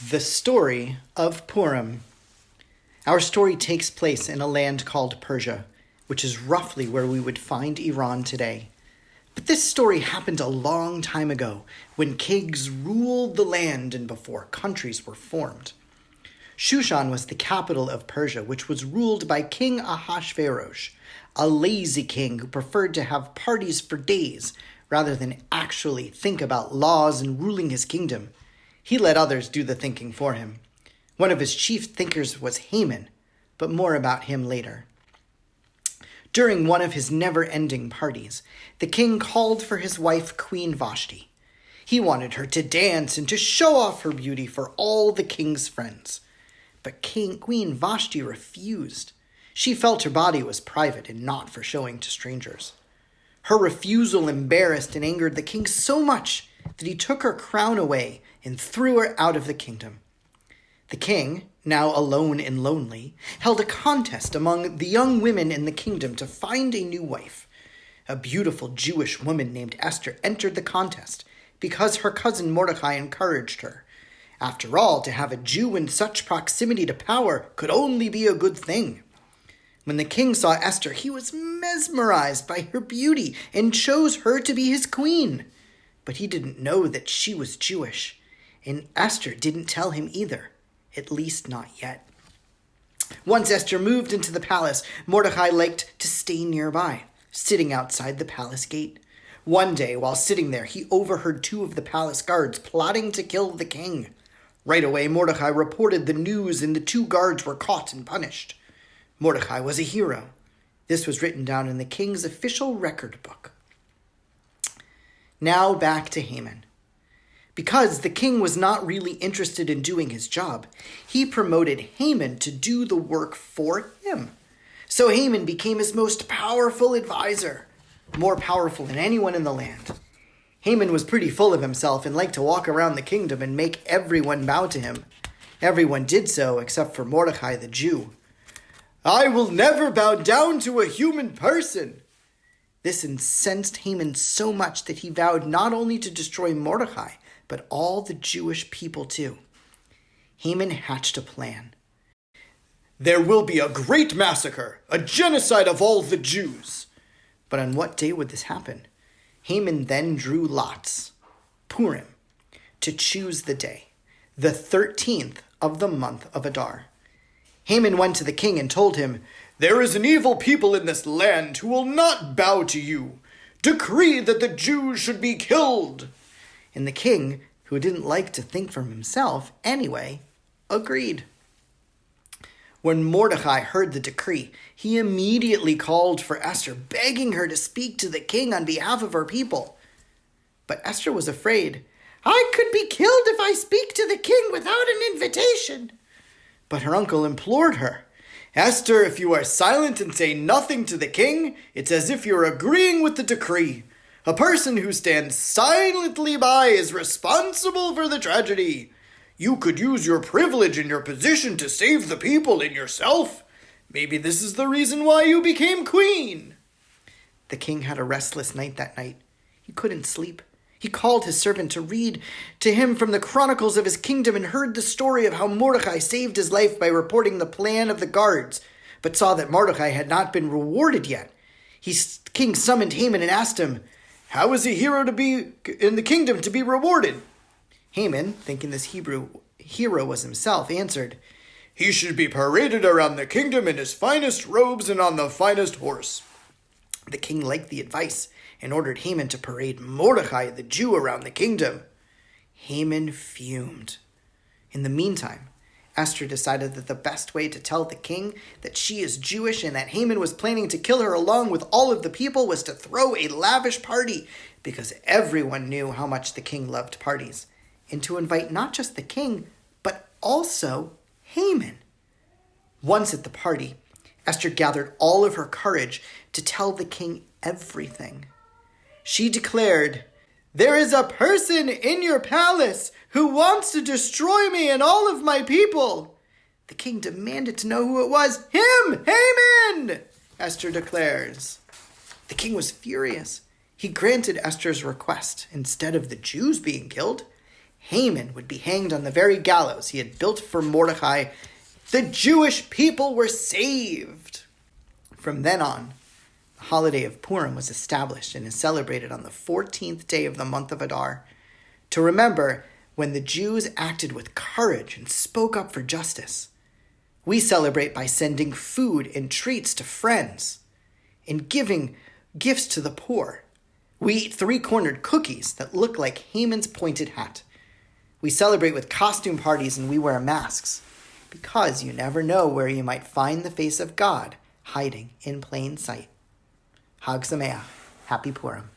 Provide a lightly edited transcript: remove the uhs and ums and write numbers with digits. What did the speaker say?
The story of Purim. Our story takes place in a land called Persia, which is roughly where we would find Iran today. But this story happened a long time ago, when kings ruled the land and before countries were formed. Shushan was the capital of Persia, which was ruled by King Ahasuerus, a lazy king who preferred to have parties for days rather than actually think about laws and ruling his kingdom. He let others do the thinking for him. One of his chief thinkers was Haman, but more about him later. During one of his never-ending parties, the king called for his wife, Queen Vashti. He wanted her to dance and to show off her beauty for all the king's friends. But Queen Vashti refused. She felt her body was private and not for showing to strangers. Her refusal embarrassed and angered the king so much that he took her crown away and threw her out of the kingdom. The king, now alone and lonely, held a contest among the young women in the kingdom to find a new wife. A beautiful Jewish woman named Esther entered the contest because her cousin Mordecai encouraged her. After all, to have a Jew in such proximity to power could only be a good thing. When the king saw Esther, he was mesmerized by her beauty and chose her to be his queen. But he didn't know that she was Jewish. And Esther didn't tell him either, at least not yet. Once Esther moved into the palace, Mordecai liked to stay nearby, sitting outside the palace gate. One day, while sitting there, he overheard two of the palace guards plotting to kill the king. Right away, Mordecai reported the news, and the two guards were caught and punished. Mordecai was a hero. This was written down in the king's official record book. Now back to Haman. Because the king was not really interested in doing his job, he promoted Haman to do the work for him. So Haman became his most powerful advisor, more powerful than anyone in the land. Haman was pretty full of himself and liked to walk around the kingdom and make everyone bow to him. Everyone did so except for Mordecai the Jew. "I will never bow down to a human person." This incensed Haman so much that he vowed not only to destroy Mordecai, but all the Jewish people too. Haman hatched a plan. "There will be a great massacre, a genocide of all the Jews." But on what day would this happen? Haman then drew lots, Purim, to choose the day, the 13th of the month of Adar. Haman went to the king and told him, "There is an evil people in this land who will not bow to you. Decree that the Jews should be killed." And the king, who didn't like to think for himself anyway, agreed. When Mordecai heard the decree, he immediately called for Esther, begging her to speak to the king on behalf of her people. But Esther was afraid. "I could be killed if I speak to the king without an invitation." But her uncle implored her. "Esther, if you are silent and say nothing to the king, it's as if you're agreeing with the decree. A person who stands silently by is responsible for the tragedy. You could use your privilege and your position to save the people and yourself. Maybe this is the reason why you became queen." The king had a restless night that night. He couldn't sleep. He called his servant to read to him from the chronicles of his kingdom and heard the story of how Mordecai saved his life by reporting the plan of the guards, but saw that Mordecai had not been rewarded yet. King summoned Haman and asked him, "How is a hero to be in the kingdom to be rewarded?" Haman, thinking this hero was himself, answered, "He should be paraded around the kingdom in his finest robes and on the finest horse." The king liked the advice and ordered Haman to parade Mordecai the Jew around the kingdom. Haman fumed. In the meantime, Esther decided that the best way to tell the king that she is Jewish and that Haman was planning to kill her along with all of the people was to throw a lavish party, because everyone knew how much the king loved parties, and to invite not just the king, but also Haman. Once at the party, Esther gathered all of her courage to tell the king everything. She declared, "There is a person in your palace who wants to destroy me and all of my people." The king demanded to know who it was. "Him, Haman," Esther declares. The king was furious. He granted Esther's request. Instead of the Jews being killed, Haman would be hanged on the very gallows he had built for Mordecai. The Jewish people were saved. From then on, the holiday of Purim was established and is celebrated on the 14th day of the month of Adar to remember when the Jews acted with courage and spoke up for justice. We celebrate by sending food and treats to friends and giving gifts to the poor. We eat three-cornered cookies that look like Haman's pointed hat. We celebrate with costume parties and we wear masks because you never know where you might find the face of God hiding in plain sight. Hag Sameach. Happy Purim.